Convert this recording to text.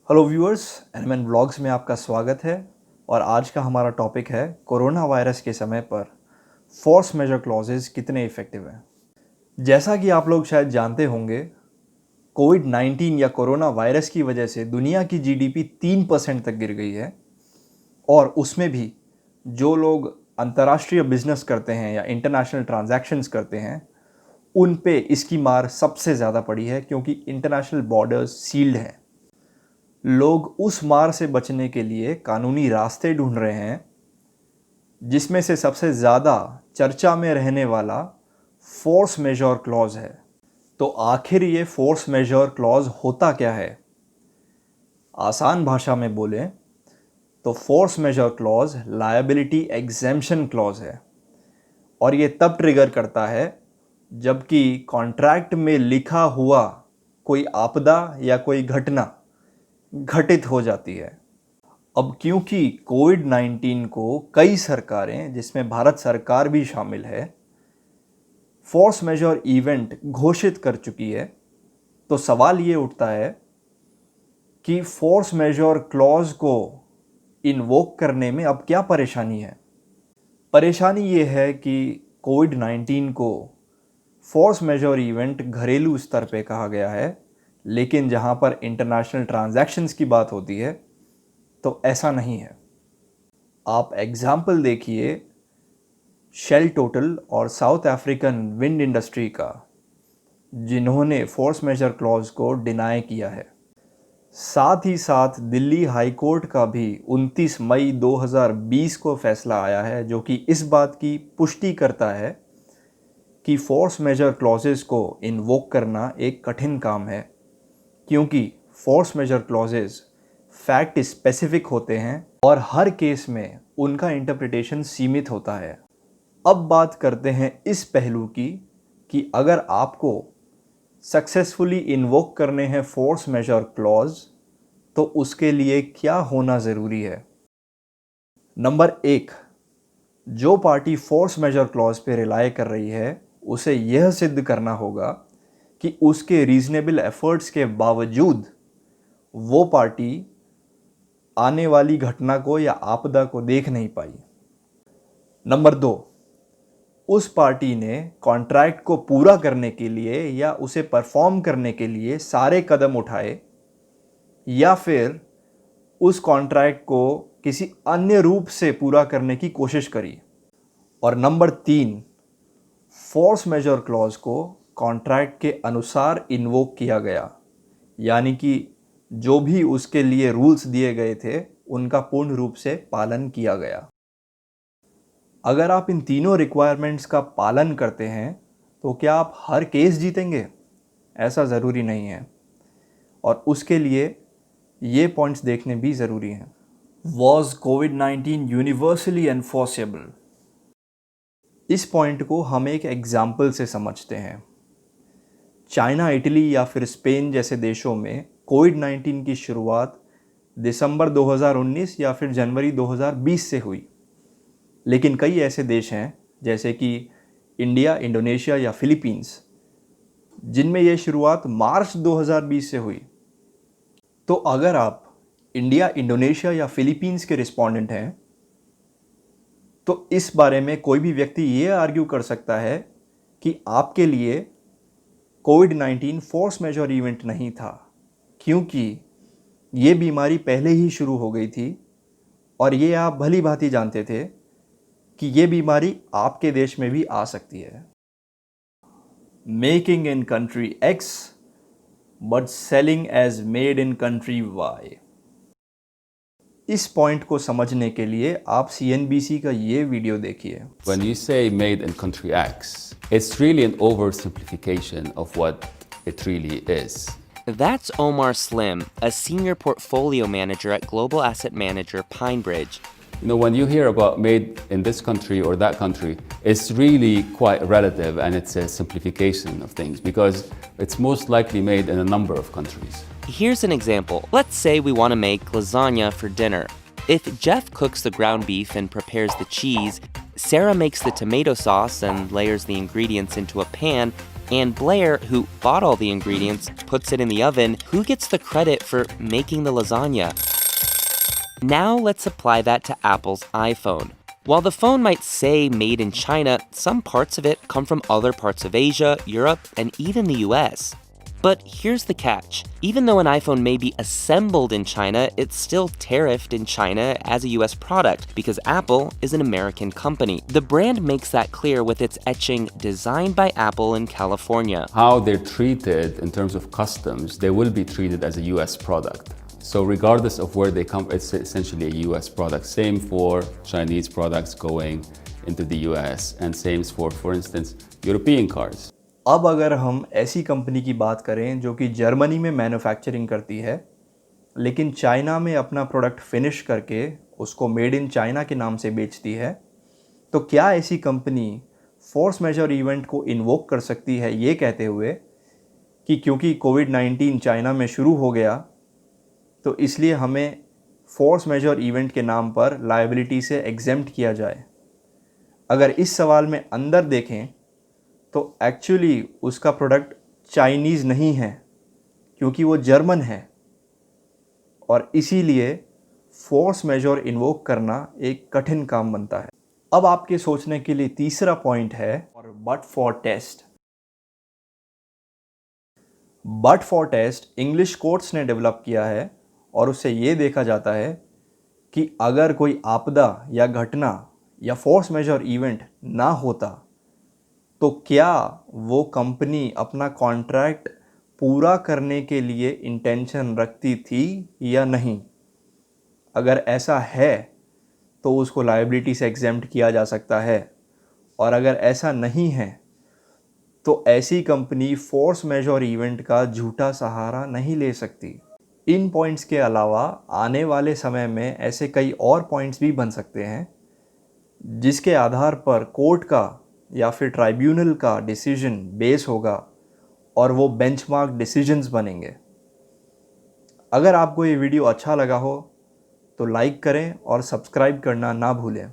Hello viewers, NMN vlogs में आपका स्वागत है। और आज का हमारा टॉपिक है कोरोना वायरस के समय पर फोर्स मेजर क्लॉजेज कितने इफ़ेक्टिव हैं। जैसा कि आप लोग शायद जानते होंगे, कोविड-19 या कोरोना वायरस की वजह से दुनिया की जीडीपी 3% तक गिर गई है। और उसमें भी जो लोग अंतर्राष्ट्रीय बिजनेस करते हैं या इंटरनेशनल ट्रांजैक्शंस करते हैं, उन पे इसकी मार सबसे ज़्यादा पड़ी है, क्योंकि इंटरनेशनल बॉर्डर्स सील्ड हैं। लोग उस मार से बचने के लिए कानूनी रास्ते ढूंढ रहे हैं, जिसमें से सबसे ज़्यादा चर्चा में रहने वाला फोर्स मेजॉर क्लॉज है। तो आखिर ये फोर्स मेजॉर क्लॉज होता क्या है? आसान भाषा में बोलें तो force majeure clause liability exemption clause है। और ये तब ट्रिगर करता है जबकि कॉन्ट्रैक्ट में लिखा हुआ कोई आपदा या कोई घटना घटित हो जाती है। अब क्योंकि कोविड-19 को कई सरकारें, जिसमें भारत सरकार भी शामिल है, फोर्स मेजॉर इवेंट घोषित कर चुकी है, तो सवाल ये उठता है कि फोर्स मेजॉर क्लॉज को इन्वोक करने में अब क्या परेशानी है। परेशानी ये है कि कोविड-19 को फोर्स मेजॉर इवेंट घरेलू स्तर पे कहा गया है, लेकिन जहाँ पर इंटरनेशनल ट्रांजैक्शंस की बात होती है तो ऐसा नहीं है। आप एग्जाम्पल देखिए शेल टोटल और साउथ अफ्रीकन विंड इंडस्ट्री का, जिन्होंने फोर्स मेजर क्लॉज को डिनाई किया है। साथ ही साथ दिल्ली हाई कोर्ट का भी 29 मई 2020 को फैसला आया है, जो कि इस बात की पुष्टि करता है कि फोर्स मेजर क्लॉजेस को इन्वोक करना एक कठिन काम है, क्योंकि force majeure clauses fact specific होते हैं और हर केस में उनका इंटरप्रिटेशन सीमित होता है। अब बात करते हैं इस पहलू की कि अगर आपको सक्सेसफुली इन्वोक करने हैं फोर्स मेजर क्लॉज, तो उसके लिए क्या होना ज़रूरी है। नंबर 1, जो पार्टी फोर्स मेजर क्लॉज पे रिलाय कर रही है, उसे यह सिद्ध करना होगा कि उसके रीजनेबल एफर्ट्स के बावजूद वो पार्टी आने वाली घटना को या आपदा को देख नहीं पाई। नंबर 2, उस पार्टी ने कॉन्ट्रैक्ट को पूरा करने के लिए या उसे परफॉर्म करने के लिए सारे कदम उठाए, या फिर उस कॉन्ट्रैक्ट को किसी अन्य रूप से पूरा करने की कोशिश करी। और नंबर 3, फोर्स मेजर क्लॉज को कॉन्ट्रैक्ट के अनुसार इन्वोक किया गया, यानी कि जो भी उसके लिए रूल्स दिए गए थे उनका पूर्ण रूप से पालन किया गया। अगर आप इन तीनों रिक्वायरमेंट्स का पालन करते हैं तो क्या आप हर केस जीतेंगे? ऐसा ज़रूरी नहीं है, और उसके लिए ये पॉइंट्स देखने भी ज़रूरी हैं। Was covid universally enforceable? इस पॉइंट को हम एक एग्जाम्पल से समझते हैं। चाइना, इटली या फिर स्पेन जैसे देशों में कोविड-19 की शुरुआत दिसंबर 2019 या फिर जनवरी 2020 से हुई, लेकिन कई ऐसे देश हैं जैसे कि इंडिया, इंडोनेशिया या फिलीपींस, जिनमें यह शुरुआत मार्च 2020 से हुई। तो अगर आप इंडिया, इंडोनेशिया या फिलीपींस के रिस्पोंडेंट हैं, तो इस बारे में कोई भी व्यक्ति ये आर्ग्यू कर सकता है कि आपके लिए कोविड-19 फोर्स मेजॉर इवेंट नहीं था, क्योंकि ये बीमारी पहले ही शुरू हो गई थी और ये आप भली भांति जानते थे कि ये बीमारी आपके देश में भी आ सकती है। Making in country X but selling as made in country Y। इस पॉइंट को समझने के लिए आप CNBC का ये वीडियो देखिए। When you say made in country X, it's really an oversimplification of what it really is. That's Omar Slim, a senior portfolio manager at global asset manager PineBridge. You know, when you hear about made in this country or that country, it's really quite relative, and it's a simplification of things because it's most likely made in a number of countries. Here's an example. Let's say we want to make lasagna for dinner. If Jeff cooks the ground beef and prepares the cheese, Sarah makes the tomato sauce and layers the ingredients into a pan, And Blair, who bought all the ingredients, puts it in the oven. Who gets the credit for making the lasagna? Now let's apply that to Apple's iPhone. While the phone might say made in China, some parts of it come from other parts of Asia, Europe, and even the US. But here's the catch. Even though an iPhone may be assembled in China, it's still tariffed in China as a US product because Apple is an American company. The brand makes that clear with its etching designed by Apple in California. How they're treated in terms of customs, they will be treated as a US product. So regardless of where they come, it's essentially a US product. Same for Chinese products going into the US, and same for instance, European cars. अब अगर हम ऐसी company की बात करें जो कि Germany में मैन्युफैक्चरिंग करती है लेकिन चाइना में अपना प्रोडक्ट फिनिश करके उसको मेड इन चाइना के नाम से बेचती है, तो क्या ऐसी कंपनी फोर्स मेजर इवेंट को इन्वोक कर सकती है ये कहते हुए कि क्योंकि कोविड-19 चाइना में शुरू हो गया तो इसलिए हमें फोर्स मेजर इवेंट के नाम पर लायबिलिटी से एग्जेम्प्ट किया जाए? अगर इस सवाल में अंदर देखें तो एक्चुअली उसका प्रोडक्ट चाइनीज़ नहीं है क्योंकि वो जर्मन है और इसीलिए फोर्स मेजर इन्वोक करना एक कठिन काम बनता है। अब आपके सोचने के लिए तीसरा पॉइंट है और but for test. But for test English courts ने डेवलप किया है और उससे ये देखा जाता है कि अगर कोई आपदा या घटना या फोर्स मेजर इवेंट ना होता तो क्या वो कंपनी अपना कॉन्ट्रैक्ट पूरा करने के लिए इंटेंशन रखती थी या नहीं। अगर ऐसा है तो उसको लायबिलिटी से एग्जेम्प्ट किया जा सकता है और अगर ऐसा नहीं है तो ऐसी कंपनी फोर्स मेजर इवेंट का झूठा सहारा नहीं ले सकती। इन पॉइंट्स के अलावा आने वाले समय में ऐसे कई और पॉइंट्स भी बन सकते हैं जिसके आधार पर कोर्ट का या फिर ट्राइब्यूनल का डिसीजन बेस होगा और वो बेंचमार्क डिसीजंस बनेंगे। अगर आपको ये वीडियो अच्छा लगा हो तो लाइक करें और सब्सक्राइब करना ना भूलें।